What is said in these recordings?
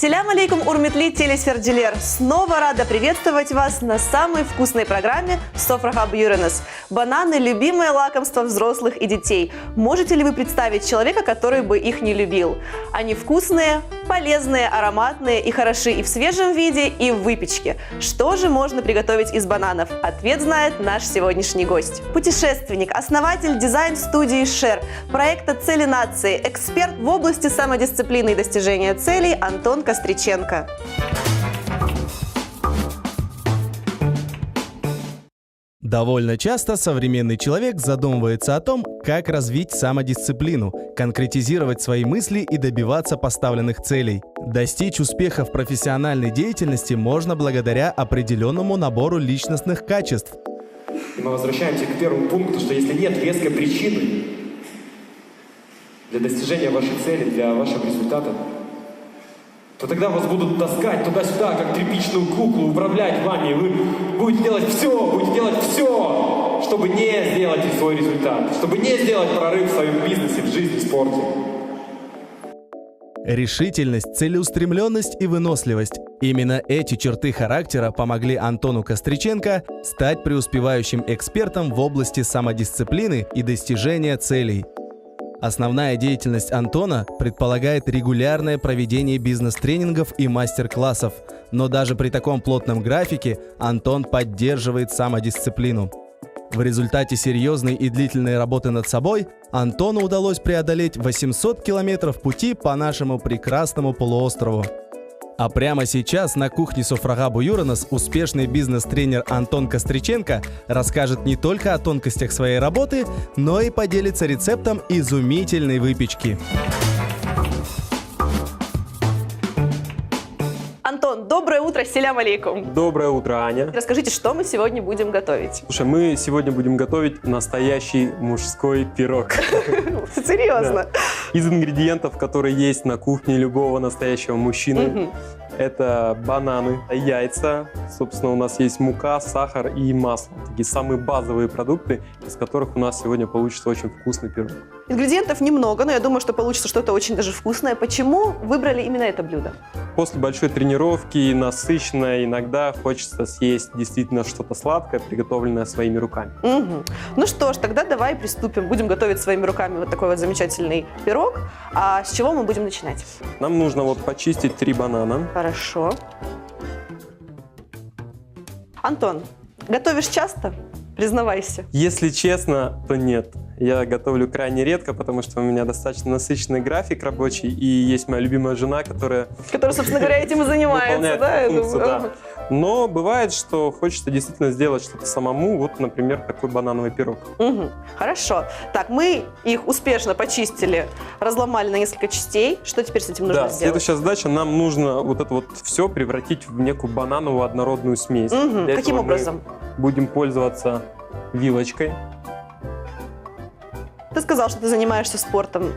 Ассаляму алейкум, урметли телесерджилер. Снова рада приветствовать вас на самой вкусной программе «Софраха Бюренес». Бананы – любимое лакомство взрослых и детей. Можете ли вы представить человека, который бы их не любил? Они вкусные, полезные, ароматные и хороши и в свежем виде, и в выпечке. Что же можно приготовить из бананов? Ответ знает наш сегодняшний гость. Путешественник, основатель дизайн-студии «Шер», проекта «Цели нации», эксперт в области самодисциплины и достижения целей Антон Костриченко. Довольно часто современный человек задумывается о том, как развить самодисциплину, конкретизировать свои мысли и добиваться поставленных целей. Достичь успеха в профессиональной деятельности можно благодаря определенному набору личностных качеств. Мы возвращаемся к первому пункту, что если нет веской причины для достижения вашей цели, для вашего результата, то тогда вас будут таскать туда-сюда, как тряпичную куклу, управлять вами, и вы будете делать все, чтобы не сделать свой результат, чтобы не сделать прорыв в своем бизнесе, в жизни, в спорте. Решительность, целеустремленность и выносливость. Именно эти черты характера помогли Антону Костриченко стать преуспевающим экспертом в области самодисциплины и достижения целей. Основная деятельность Антона предполагает регулярное проведение бизнес-тренингов и мастер-классов, но даже при таком плотном графике Антон поддерживает самодисциплину. В результате серьезной и длительной работы над собой Антону удалось преодолеть 800 километров пути по нашему прекрасному полуострову. А прямо сейчас на кухне Софраха Бюренес успешный бизнес-тренер Антон Костриченко расскажет не только о тонкостях своей работы, но и поделится рецептом изумительной выпечки. Антон, доброе утро, ассаляму алейкум. Доброе утро, Аня. Расскажите, что мы сегодня будем готовить? Слушай, мы сегодня будем готовить настоящий мужской пирог. Серьезно? Из ингредиентов, которые есть на кухне любого настоящего мужчины. Это бананы, яйца, собственно, у нас есть мука, сахар и масло. Такие самые базовые продукты, из которых у нас сегодня получится очень вкусный пирог. Ингредиентов немного, но я думаю, что получится что-то очень даже вкусное. Почему выбрали именно это блюдо? После большой тренировки, насыщенной, иногда хочется съесть действительно что-то сладкое, приготовленное своими руками. Ну что ж, тогда давай приступим. Будем готовить своими руками вот такой вот замечательный пирог. А с чего мы будем начинать? Нам нужно вот почистить 3 банана. Хорошо. Антон, готовишь часто? Признавайся. Если честно, то нет. Я готовлю крайне редко, потому что у меня достаточно насыщенный график рабочий, и есть моя любимая жена, которая, собственно говоря, этим и занимается, да? Функцию, да. Но бывает, что хочется действительно сделать что-то самому, вот, например, такой банановый пирог. Хорошо. Так, мы их успешно почистили, разломали на несколько частей. Что теперь с этим нужно сделать? Следующая задача, нам нужно вот это вот все превратить в некую банановую однородную смесь. Каким образом? Будем пользоваться вилочкой. Ты сказал, что ты занимаешься спортом.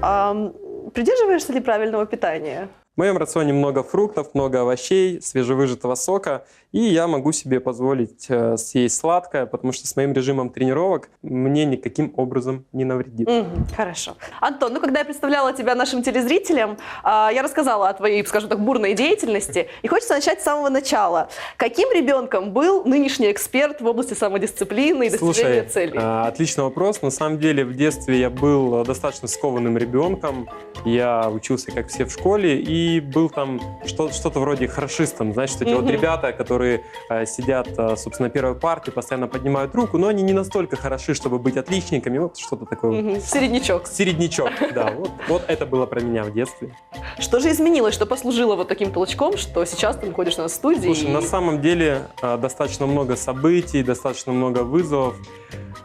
Придерживаешься ли правильного питания? В моем рационе много фруктов, много овощей, свежевыжатого сока, и я могу себе позволить съесть сладкое, потому что с моим режимом тренировок мне никаким образом не навредит. Хорошо. Антон, ну когда я представляла тебя нашим телезрителям, я рассказала о твоей, скажем так, бурной деятельности, и хочется начать с самого начала. Каким ребенком был нынешний эксперт в области самодисциплины и достижения целей? Отличный вопрос. На самом деле в детстве я был достаточно скованным ребенком. Я учился, как все, в школе, и был там что-то вроде хорошистом. Значит, эти вот ребята, которые сидят, собственно, на первой парте, постоянно поднимают руку, но они не настолько хороши, чтобы быть отличниками. Вот что-то такое. Середнячок. Середнячок, да. Вот это было про меня в детстве. Что же изменилось, что послужило вот таким толчком, что сейчас ты находишься на студии? Слушай, на самом деле достаточно много событий, достаточно много вызовов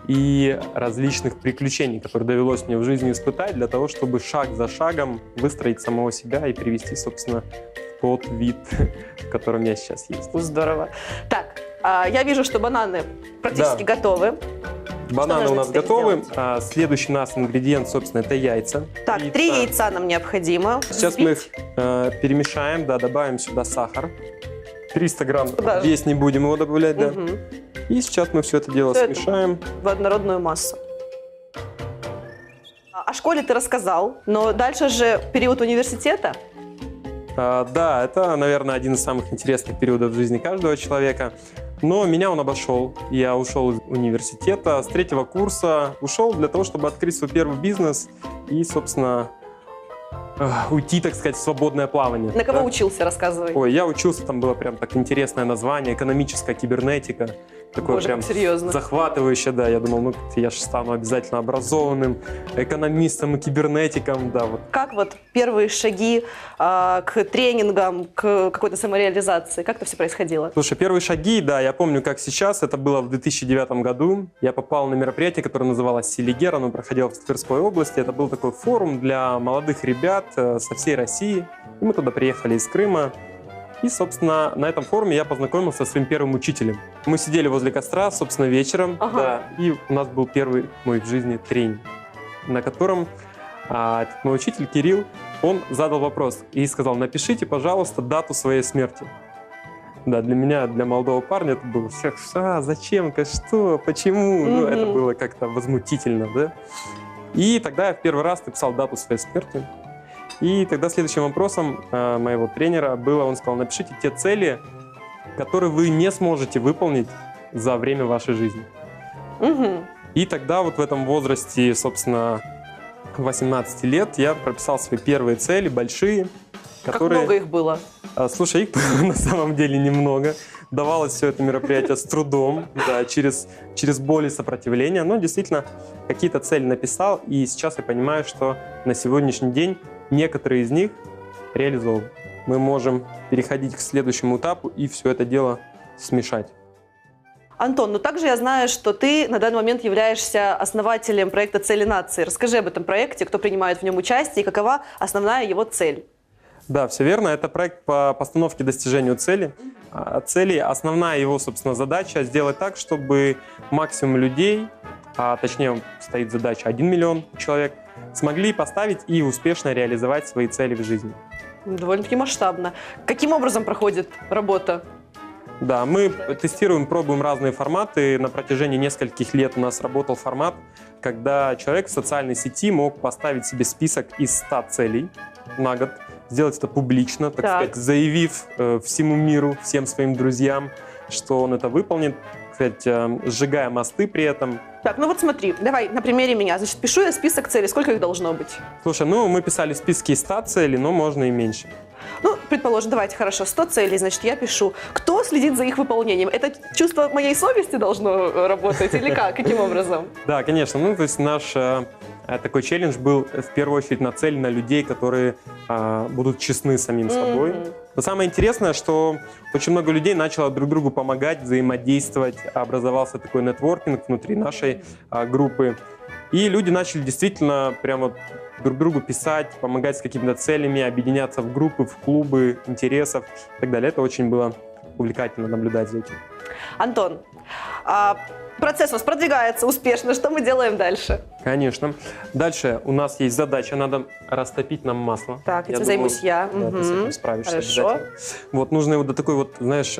и различных приключений, которые довелось мне в жизни испытать для того, чтобы шаг за шагом выстроить самого себя и привести, собственно, в тот вид, в котором я сейчас есть. Здорово. Так, я вижу, что бананы практически готовы. Бананы у нас готовы. Следующий у нас ингредиент, собственно, это яйца. Так, 3 яйца нам необходимо. Сейчас мы их перемешаем, добавим сюда сахар. 300 грамм. Здесь не будем его добавлять, да. И сейчас мы все это дело смешаем. В однородную массу. О школе ты рассказал, но дальше же период университета. Да, это, наверное, один из самых интересных периодов в жизни каждого человека. Но меня он обошел. Я ушел из университета, с 3-го курса ушел для того, чтобы открыть свой первый бизнес и, собственно, уйти, так сказать, в свободное плавание. На кого да? учился, рассказывай. Ой, я учился, там было прям так интересное название, экономическая кибернетика. Такое Боже, прям как серьезно. захватывающее, да. Я думал, ну, я же стану обязательно образованным экономистом и кибернетиком, да, вот. Как вот первые шаги к тренингам, к какой-то самореализации? Как это все происходило? Слушай, первые шаги, да, я помню, как сейчас, это было в 2009 году. Я попал на мероприятие, которое называлось «Селигер», оно проходило в Тверской области. Это был такой форум для молодых ребят со всей России. И мы туда приехали из Крыма. И, собственно, на этом форуме я познакомился со своим первым учителем. Мы сидели возле костра, собственно, вечером, да, и у нас был первый мой в жизни тренинг, на котором этот мой учитель Кирилл, он задал вопрос и сказал: напишите, пожалуйста, дату своей смерти. Да, для меня, для молодого парня это было зачем, что, почему? Ну, это было как-то возмутительно, да. И тогда я в первый раз написал дату своей смерти. И тогда следующим вопросом моего тренера было, он сказал: напишите те цели, которые вы не сможете выполнить за время вашей жизни. И тогда вот в этом возрасте, собственно, 18 лет я прописал свои первые цели, большие, которые... Как много их было? Слушай, их было на самом деле немного. Давалось все это мероприятие с трудом, да, через боль и сопротивление. Но действительно, какие-то цели написал, и сейчас я понимаю, что на сегодняшний день некоторые из них реализованы. Мы можем переходить к следующему этапу и все это дело смешать. Антон, но также я знаю, что ты на данный момент являешься основателем проекта «Цели нации». Расскажи об этом проекте, кто принимает в нем участие и какова основная его цель. Да, все верно. Это проект по постановке и достижению цели. Основная его, собственно, задача — сделать так, чтобы максимум людей, точнее стоит задача 1 миллион человек, смогли поставить и успешно реализовать свои цели в жизни. Довольно-таки масштабно. Каким образом проходит работа? Да, мы тестируем, пробуем разные форматы. На протяжении нескольких лет у нас работал формат, когда человек в социальной сети мог поставить себе список из 100 целей на год, сделать это публично, так сказать, заявив всему миру, всем своим друзьям, что он это выполнит, сжигая мосты при этом. Так, ну вот смотри, давай на примере меня. Значит, пишу я список целей. Сколько их должно быть? Слушай, ну мы писали списки из 100 целей, но можно и меньше. Ну, предположим, давайте, хорошо, 100 целей, значит, я пишу. Кто следит за их выполнением? Это чувство моей совести должно работать или как? Каким образом? Да, конечно. Ну, то есть наш такой челлендж был в первую очередь нацелен на людей, которые будут честны самим собой. Но самое интересное, что очень много людей начало друг другу помогать, взаимодействовать. Образовался такой нетворкинг внутри нашей группы. И люди начали действительно прямо друг другу писать, помогать с какими-то целями, объединяться в группы, в клубы интересов и так далее. Это очень было увлекательно наблюдать за этим. Антон, процесс у нас продвигается успешно. Что мы делаем дальше? Конечно. Дальше у нас есть задача, надо растопить нам масло. Так, этим займусь я. Да, ты с этим справишься Хорошо. обязательно. Вот, нужно его до такой вот, знаешь,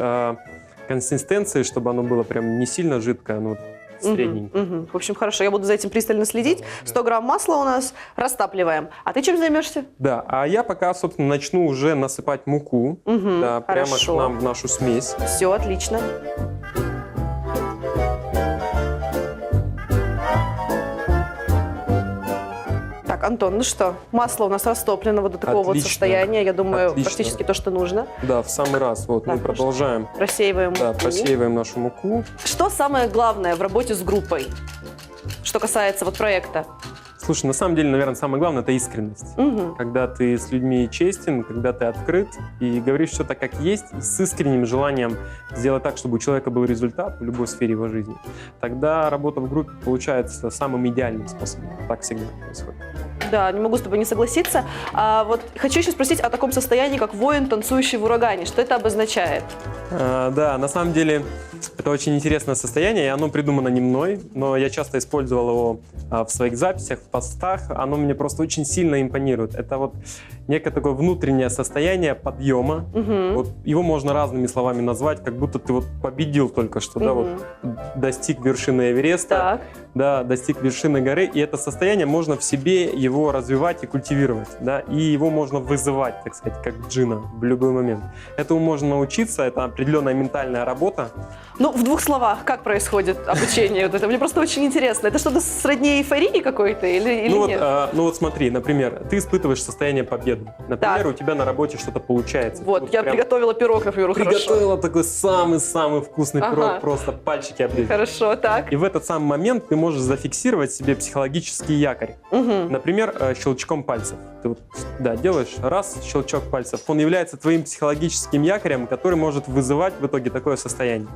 консистенции, чтобы оно было прям не сильно жидкое, но средненькое. В общем, хорошо, я буду за этим пристально следить. 100 грамм масла у нас растапливаем. А ты чем займешься? Да, а я пока, собственно, начну уже насыпать муку, да, прямо к нам в нашу смесь. Все, отлично. Так, Антон, ну что, масло у нас растоплено вот до такого вот состояния. Я думаю, практически то, что нужно. Да, в самый раз. Вот мы продолжаем. Просеиваем муку. Да, просеиваем нашу муку. Что самое главное в работе с группой, что касается вот проекта? Слушай, на самом деле, наверное, самое главное — это искренность. Когда ты с людьми честен, когда ты открыт и говоришь что-то как есть, с искренним желанием сделать так, чтобы у человека был результат в любой сфере его жизни, тогда работа в группе получается самым идеальным способом. Так всегда происходит. Да, не могу с тобой не согласиться. Вот хочу еще спросить о таком состоянии, как воин, танцующий в урагане. Что это обозначает? Да, на самом деле это очень интересное состояние, и оно придумано не мной, но я часто использовал его в своих записях, в постах. Оно мне просто очень сильно импонирует. Это вот некое такое внутреннее состояние подъема. Вот его можно разными словами назвать, как будто ты вот победил только что, да, вот достиг вершины Эвереста, Так. да, достиг вершины горы, и это состояние можно в себе его развивать и культивировать, да, и его можно вызывать, так сказать, как джина в любой момент. Этому можно научиться, это определенная ментальная работа. Ну, в 2 словах, как происходит обучение? Вот это мне просто очень интересно. Это что-то сродни эйфории какой-то или нет? Ну вот смотри, например, ты испытываешь состояние победы. Например, Так. у тебя на работе что-то получается. Вот, я прям приготовила пирог, например, хорошо. приготовила такой самый-самый вкусный Ага. пирог, просто пальчики облезли. Хорошо, так. И в этот самый момент ты можешь зафиксировать себе психологический якорь. Например, щелчком пальцев. Ты вот, да, делаешь раз, щелчок пальцев. Он является твоим психологическим якорем, который может вызывать в итоге такое состояние.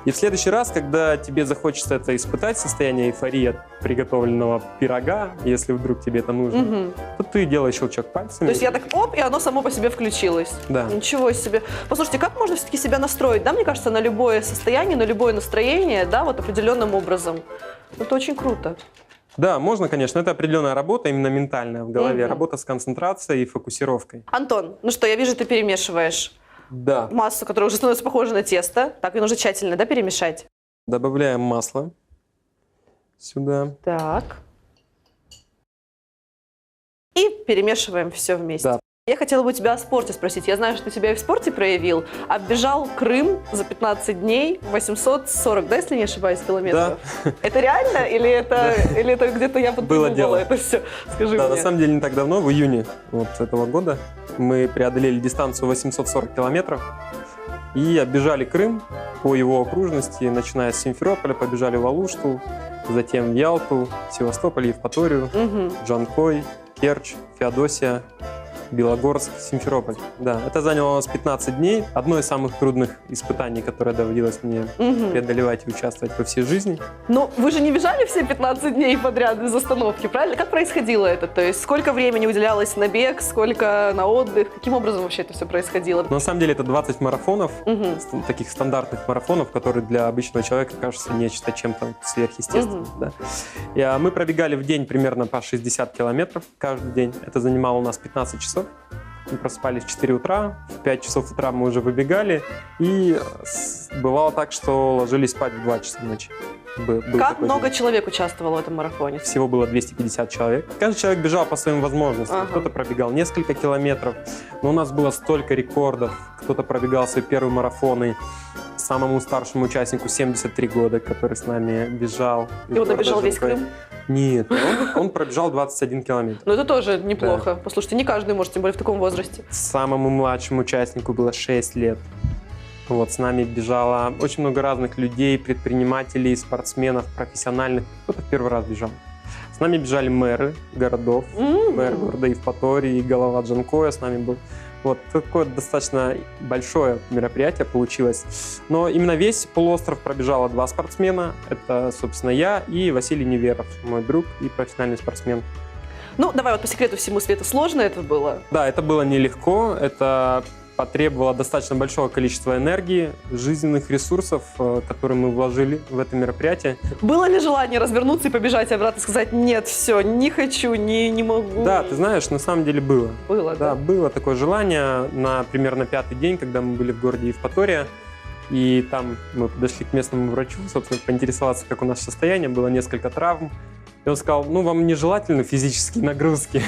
И в следующий раз, когда тебе захочется это испытать, состояние эйфории от приготовленного пирога, если вдруг тебе это нужно, то ты делаешь щелчок пальцами. То есть я так оп, и оно само по себе включилось. Да. Ничего себе. Послушайте, как можно все-таки себя настроить, да, мне кажется, на любое состояние, на любое настроение, да, вот определенным образом. Это очень круто. Да, можно, конечно. Это определенная работа, именно ментальная в голове. Работа с концентрацией и фокусировкой. Антон, ну что, я вижу, ты перемешиваешь Да. массу, которая уже становится похожа на тесто. Так, ее нужно тщательно, да, перемешать? Добавляем масло сюда. Так. И перемешиваем все вместе. Да. Я хотела бы у тебя о спорте спросить. Я знаю, что ты себя и в спорте проявил. Оббежал Крым за 15 дней 840, да, если не ошибаюсь, километров? Да. Это реально или это где-то я Было дело. подпридумала это все? Скажи Да, мне. на самом деле не так давно, в июне вот этого года, мы преодолели дистанцию 840 километров и оббежали Крым по его окружности, начиная с Симферополя, побежали в Алушту, затем в Ялту, Севастополь, Евпаторию, Джанкой, Керчь, Феодосия, Белогорск, Симферополь. Да, это заняло у нас 15 дней. Одно из самых трудных испытаний, которое доводилось мне преодолевать и участвовать во всей жизни. Ну, вы же не бежали все 15 дней подряд без остановки, правильно? Как происходило это? То есть сколько времени уделялось на бег, сколько на отдых? Каким образом вообще это все происходило? Но на самом деле это 20 марафонов, таких стандартных марафонов, которые для обычного человека кажутся нечто чем-то сверхъестественным. Да. И, мы пробегали в день примерно по 60 километров каждый день. Это занимало у нас 15 часов. Мы просыпались в 4 утра, в 5 часов утра мы уже выбегали, и бывало так, что ложились спать в 2 часа ночи. Был Как такой много день. человек участвовало в этом марафоне? Всего было 250 человек. Каждый человек бежал по своим возможностям. Ага. Кто-то пробегал несколько километров, но у нас было столько рекордов. Кто-то пробегал свои первые марафоны. Самому старшему участнику 73 года, который с нами бежал. И он обежал весь Крым? Нет, он пробежал 21 километр. Ну, это тоже неплохо. Послушайте, не каждый может, тем более в таком возрасте. Самому младшему участнику было 6 лет. Вот, с нами бежало очень много разных людей, предпринимателей, спортсменов, профессиональных. Кто-то в первый раз бежал. С нами бежали мэры городов, мэр города Евпатории, голова Джанкоя с нами был. Вот такое достаточно большое мероприятие получилось. Но именно весь полуостров пробежало 2 спортсмена. Это, собственно, я и Василий Неверов, мой друг и профессиональный спортсмен. Ну, давай вот по секрету всему свету, сложно это было? Да, это было нелегко. Это потребовало достаточно большого количества энергии, жизненных ресурсов, которые мы вложили в это мероприятие. Было ли желание развернуться и побежать обратно, сказать, нет, все, не хочу, не могу? Да, ты знаешь, на самом деле было. Было, Да, было такое желание на примерно 5-й день, когда мы были в городе Евпатория. И там мы подошли к местному врачу, собственно, поинтересоваться, как у нас состояние. Было несколько травм. И он сказал, ну, вам нежелательны физические нагрузки.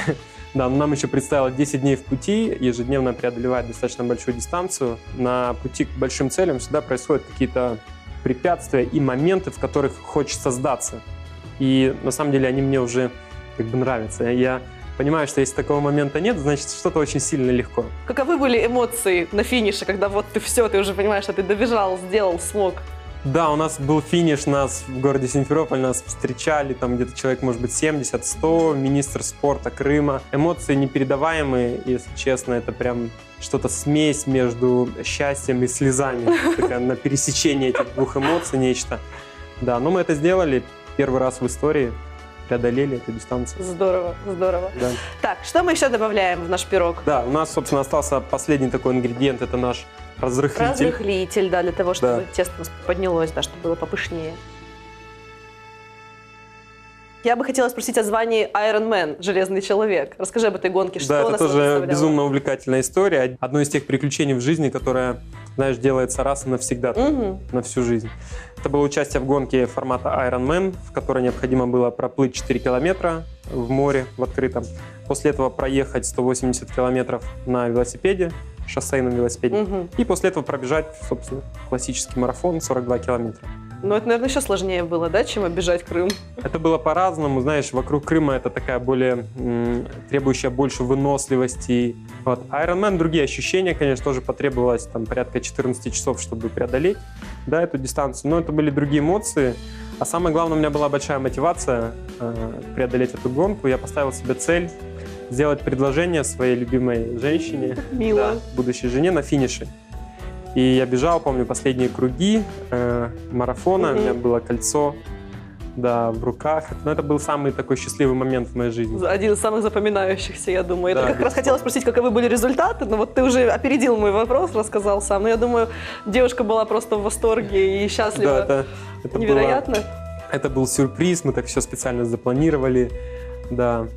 Да, но нам еще предстояло 10 дней в пути, ежедневно преодолевать достаточно большую дистанцию. На пути к большим целям всегда происходят какие-то препятствия и моменты, в которых хочется сдаться. И на самом деле они мне уже как бы нравятся. Я понимаю, что если такого момента нет, значит, что-то очень сильно легко. Каковы были эмоции на финише, когда вот ты все, ты уже понимаешь, что ты добежал, сделал, смог? Да, у нас был финиш, нас в городе Симферополь, нас встречали, там где-то человек, может быть, 70-100, министр спорта Крыма. Эмоции непередаваемые, если честно, это прям что-то смесь между счастьем и слезами, такая на пересечении этих 2 эмоций нечто. Да, но мы это сделали первый раз в истории, преодолели эту дистанцию. Здорово, здорово. Да. Так, что мы еще добавляем в наш пирог? Да, у нас, собственно, остался последний такой ингредиент, это наш разрыхлитель. Разрыхлитель, да, для того, чтобы Да. тесто у нас поднялось, да, чтобы было попышнее. Я бы хотела спросить о звании Iron Man, Железный человек. Расскажи об этой гонке, что Да, она это собой тоже представляла? безумно увлекательная история. Одно из тех приключений в жизни, которое, знаешь, делается раз и навсегда, на всю жизнь. Это было участие в гонке формата Iron Man, в которой необходимо было проплыть 4 километра в море, в открытом. После этого проехать 180 километров на велосипеде, шоссейном велосипеде. И после этого пробежать, собственно, классический марафон 42 километра. Ну, это, наверное, еще сложнее было, да, чем оббежать Крым? Это было по-разному, знаешь, вокруг Крыма это такая более требующая больше выносливости. Вот. Ironman, другие ощущения, конечно, тоже потребовалось там порядка 14 часов, чтобы преодолеть, да, эту дистанцию, но это были другие эмоции. А самое главное, у меня была большая мотивация преодолеть эту гонку. Я поставил себе цель сделать предложение своей любимой женщине, Мило. да, будущей жене, на финише. И я бежал, помню, последние круги марафона, у меня было кольцо, да, в руках. Но это был самый такой счастливый момент в моей жизни. Один из самых запоминающихся, я думаю. Да, Это как раз хотела спросить, каковы были результаты, но вот ты уже опередил мой вопрос, рассказал сам. Но я думаю, девушка была просто в восторге и счастлива. Да, это Невероятно. Это был сюрприз, мы так все специально запланировали, да.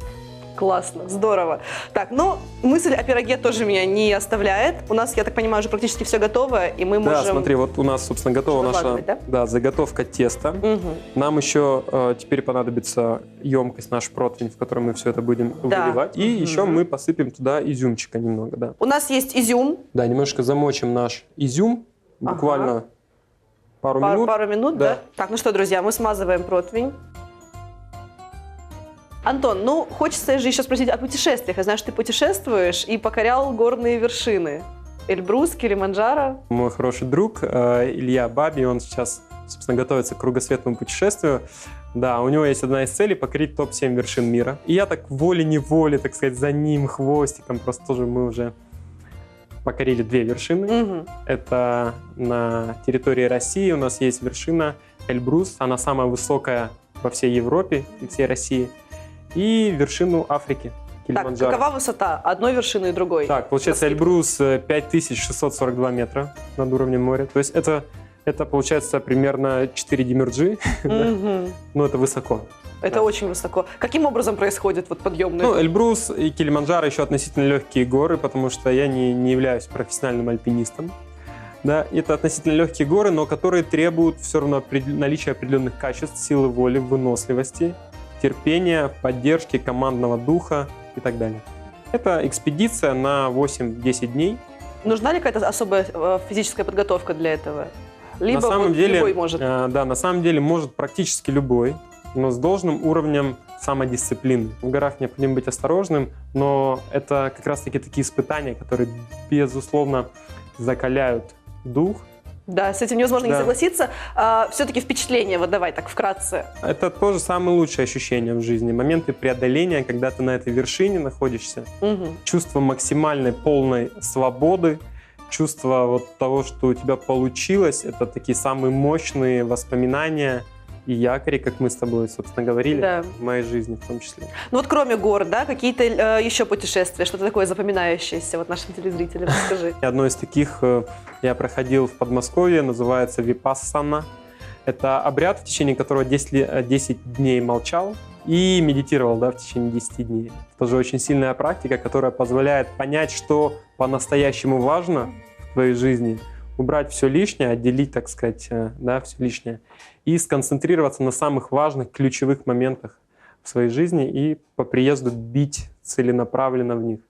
Классно, здорово. Так, ну, мысль о пироге тоже меня не оставляет. У нас, я так понимаю, уже практически все готово, и мы Да, можем... смотри, вот у нас, собственно, готова наша да? заготовка теста. Нам еще теперь понадобится емкость, наш противень, в которой мы все это будем выливать. И еще мы посыпем туда изюмчика немного, да. У нас есть изюм. Да, немножко замочим наш изюм, буквально пару минут. Пару минут, Да. да? Так, ну что, друзья, мы смазываем противень. Антон, ну, хочется же еще спросить о путешествиях. Я знаю, что ты путешествуешь и покорял горные вершины. Эльбрус, Килиманджаро. Мой хороший друг Илья Баби, он сейчас, собственно, готовится к кругосветному путешествию. Да, у него есть одна из целей — покорить топ-7 вершин мира. И я так волей-неволей, так сказать, за ним, хвостиком, просто тоже мы уже покорили 2 вершины. Это на территории России у нас есть вершина Эльбрус, она самая высокая во всей Европе и всей России. И вершину Африки, Килиманджаро. Так, какова высота одной вершины и другой? Так, получается, Эльбрус 5642 метра над уровнем моря. То есть это получается примерно 4 Демирджи, но это высоко. Это очень высоко. Каким образом происходит вот подъем? Ну, Эльбрус и Килиманджаро еще относительно легкие горы, потому что я не являюсь профессиональным альпинистом. Да, это относительно легкие горы, но которые требуют все равно наличия определенных качеств, силы воли, выносливости, терпения, поддержки, командного духа и так далее. Это экспедиция на 8-10 дней. Нужна ли какая-то особая физическая подготовка для этого? Либо на самом вот деле, любой может? Да, на самом деле может практически любой, но с должным уровнем самодисциплины. В горах необходимо быть осторожным, но это как раз-таки такие испытания, которые, безусловно, закаляют дух. Да, с этим невозможно не согласиться. Все-таки впечатление, вот давай так вкратце. Это тоже самые лучшие ощущения в жизни. Моменты преодоления, когда ты на этой вершине находишься. Чувство максимальной, полной свободы, чувство вот того, что у тебя получилось. Это такие самые мощные воспоминания и якори, как мы с тобой, собственно, говорили, в моей жизни в том числе. Ну вот кроме гор, да, какие-то еще путешествия, что-то такое запоминающееся вот нашим телезрителям, расскажи. Одно из таких я проходил в Подмосковье, называется випассана. Это обряд, в течение которого 10 дней молчал и медитировал, да, в течение 10 дней. Это тоже очень сильная практика, которая позволяет понять, что по-настоящему важно в твоей жизни, убрать все лишнее, отделить, так сказать, да, все лишнее, и сконцентрироваться на самых важных, ключевых моментах в своей жизни и по приезду бить целенаправленно в них.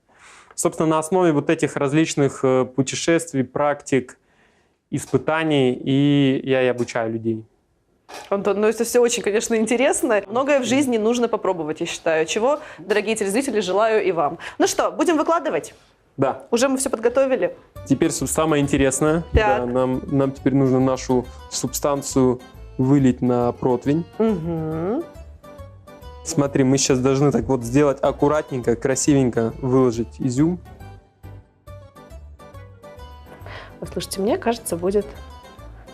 Собственно, на основе вот этих различных путешествий, практик, испытаний я и обучаю людей. Антон, ну это все очень, конечно, интересно. Многое в жизни нужно попробовать, я считаю. Чего, дорогие телезрители, желаю и вам. Ну что, будем выкладывать? Да. Уже мы все подготовили? Теперь самое интересное. Да, нам теперь нужно нашу субстанцию вылить на противень. Смотри, мы сейчас должны так вот сделать аккуратненько, красивенько выложить изюм. Слушайте, мне кажется, будет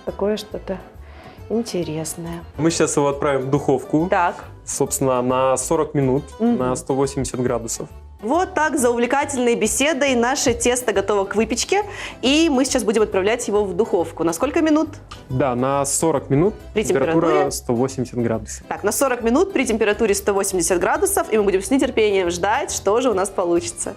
такое что-то интересное. Мы сейчас его отправим в духовку. Так. Собственно, на 40 минут на 180 градусов. Вот так, за увлекательной беседой наше тесто готово к выпечке, и мы сейчас будем отправлять его в духовку. На сколько минут? Да, на 40 минут, При температура температуре? 180 градусов. Так, на 40 минут при температуре 180 градусов, и мы будем с нетерпением ждать, что же у нас получится.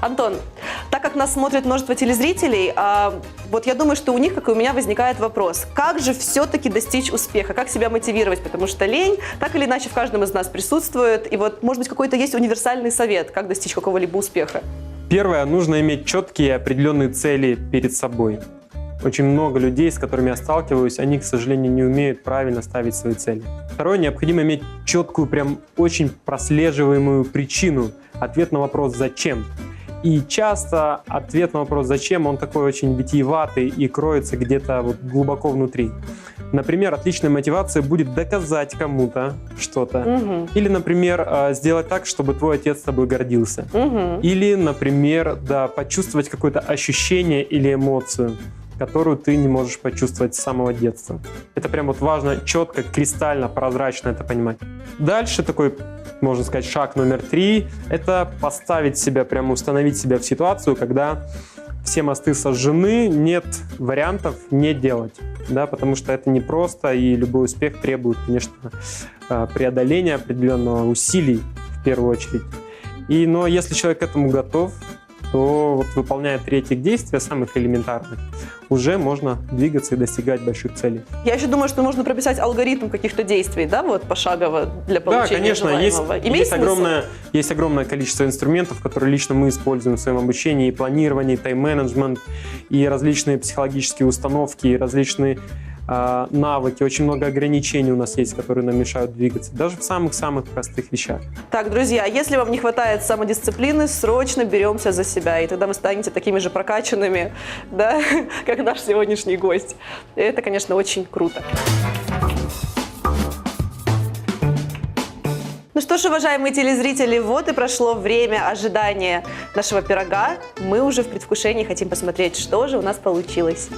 Антон, так как нас смотрит множество телезрителей, вот я думаю, что у них, как и у меня, возникает вопрос, как же все-таки достичь успеха, как себя мотивировать, потому что лень так или иначе в каждом из нас присутствует, и вот, может быть, какой-то есть универсальный совет, как достичь какого-либо успеха? Первое, нужно иметь четкие определенные цели перед собой. Очень много людей, с которыми я сталкиваюсь, они, к сожалению, не умеют правильно ставить свои цели. Второе, необходимо иметь четкую, прям очень прослеживаемую причину, ответ на вопрос «зачем?». И часто ответ на вопрос «зачем?» он такой очень витиеватый и кроется где-то вот глубоко внутри. Например, отличной мотивацией будет доказать кому-то что-то. Угу. Или, например, сделать так, чтобы твой отец с тобой гордился. Угу. Или, например, да, почувствовать какое-то ощущение или эмоцию, которую ты не можешь почувствовать с самого детства. Это прям вот важно четко, кристально, прозрачно это понимать. Дальше такой, можно сказать, шаг номер 3 – это поставить себя, прямо установить себя в ситуацию, когда все мосты сожжены, нет вариантов не делать, да, потому что это непросто, и любой успех требует, конечно, преодоления определенного усилий в первую очередь. Но если человек к этому готов, то вот, выполняя 3 этих действия, самых элементарных, уже можно двигаться и достигать больших целей. Я еще думаю, что можно прописать алгоритм каких-то действий, да, вот пошагово для получения Да, конечно, желаемого. есть огромное количество инструментов, которые лично мы используем в своем обучении, и планировании, тайм-менеджмент, и различные психологические установки, и различные навыки, очень много ограничений у нас есть, которые нам мешают двигаться, даже в самых-самых простых вещах. Так, друзья, если вам не хватает самодисциплины, срочно беремся за себя, и тогда вы станете такими же прокачанными, да, как наш сегодняшний гость. И это, конечно, очень круто. Ну что ж, уважаемые телезрители, вот и прошло время ожидания нашего пирога. Мы уже в предвкушении хотим посмотреть, что же у нас получилось.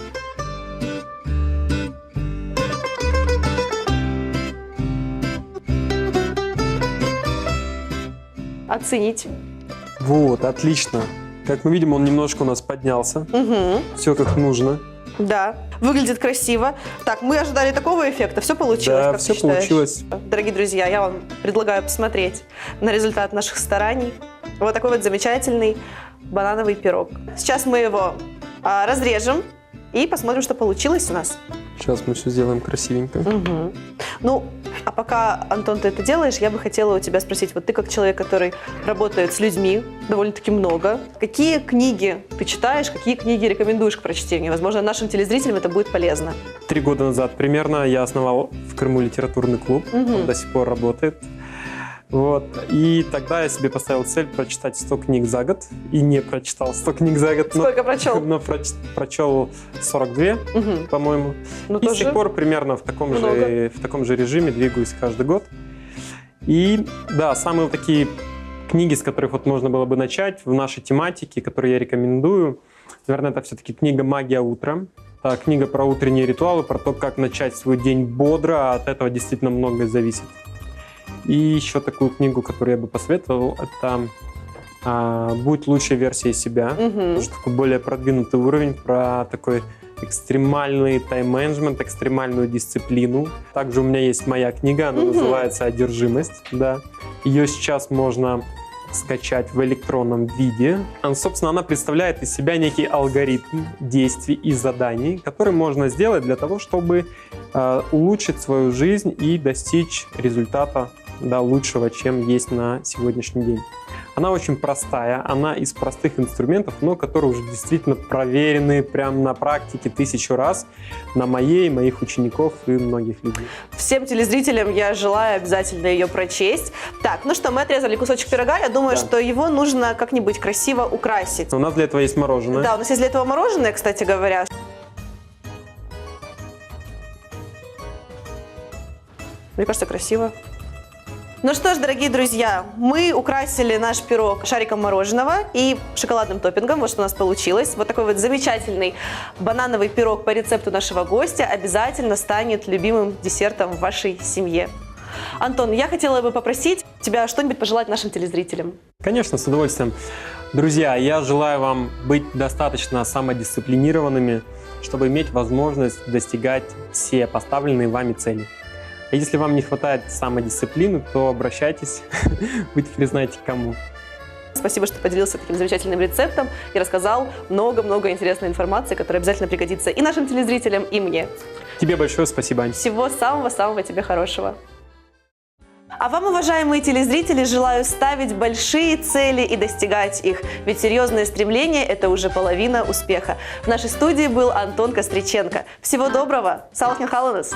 Оценить. Вот, отлично. Как мы видим, он немножко у нас поднялся. Угу. Все как нужно. Да, выглядит красиво. Так, мы ожидали такого эффекта. Все получилось, Да, как все ты считаешь? получилось. Дорогие друзья, я вам предлагаю посмотреть на результат наших стараний. Вот такой вот замечательный банановый пирог. Сейчас мы его разрежем и посмотрим, что получилось у нас. Сейчас мы все сделаем красивенько. Угу. Ну, а пока, Антон, ты это делаешь, я бы хотела у тебя спросить, вот ты как человек, который работает с людьми довольно-таки много, какие книги ты читаешь, какие книги рекомендуешь к прочтению? Возможно, нашим телезрителям это будет полезно. 3 года назад примерно я основал в Крыму литературный клуб, Мгм. он до сих пор работает. Вот. И тогда я себе поставил цель прочитать 100 книг за год, и не прочитал 100 книг за год, Сколько прочел? но прочел 42, Мгм. по-моему. Ну, И с тоже тех пор примерно в таком же режиме двигаюсь каждый год. И да, самые вот такие книги, с которых вот можно было бы начать в нашей тематике, которые я рекомендую, наверное, это все-таки книга «Магия утра». Это книга про утренние ритуалы, про то, как начать свой день бодро, а от этого действительно многое зависит. И еще такую книгу, которую я бы посоветовал, это «Будь лучшей версией себя». Мгм. Это такой более продвинутый уровень про такой экстремальный тайм-менеджмент, экстремальную дисциплину. Также у меня есть моя книга, она называется «Одержимость». Да. Ее сейчас можно скачать в электронном виде. Собственно, она представляет из себя некий алгоритм действий и заданий, который можно сделать для того, чтобы улучшить свою жизнь и достичь результата, да, лучшего, чем есть на сегодняшний день. Она очень простая, она из простых инструментов, но которые уже действительно проверены прямо на практике 1000 раз на моих учеников и многих людей. Всем телезрителям я желаю обязательно ее прочесть. Так, ну что, мы отрезали кусочек пирога. Я думаю, Да. что его нужно как-нибудь красиво украсить. У нас для этого есть мороженое. Да, у нас есть для этого мороженое, кстати говоря. Мне кажется, красиво. Ну что ж, дорогие друзья, мы украсили наш пирог шариком мороженого и шоколадным топпингом. Вот что у нас получилось. Вот такой вот замечательный банановый пирог по рецепту нашего гостя обязательно станет любимым десертом в вашей семье. Антон, я хотела бы попросить тебя что-нибудь пожелать нашим телезрителям. Конечно, с удовольствием. Друзья, я желаю вам быть достаточно самодисциплинированными, чтобы иметь возможность достигать все поставленные вами цели. А если вам не хватает самодисциплины, то обращайтесь, вы теперь знаете к кому. Спасибо, что поделился таким замечательным рецептом и рассказал много-много интересной информации, которая обязательно пригодится и нашим телезрителям, и мне. Тебе большое спасибо, Ань. Всего самого-самого тебе хорошего. А вам, уважаемые телезрители, желаю ставить большие цели и достигать их, ведь серьезное стремление – это уже половина успеха. В нашей студии был Антон Костриченко. Всего доброго! Салахин халанас!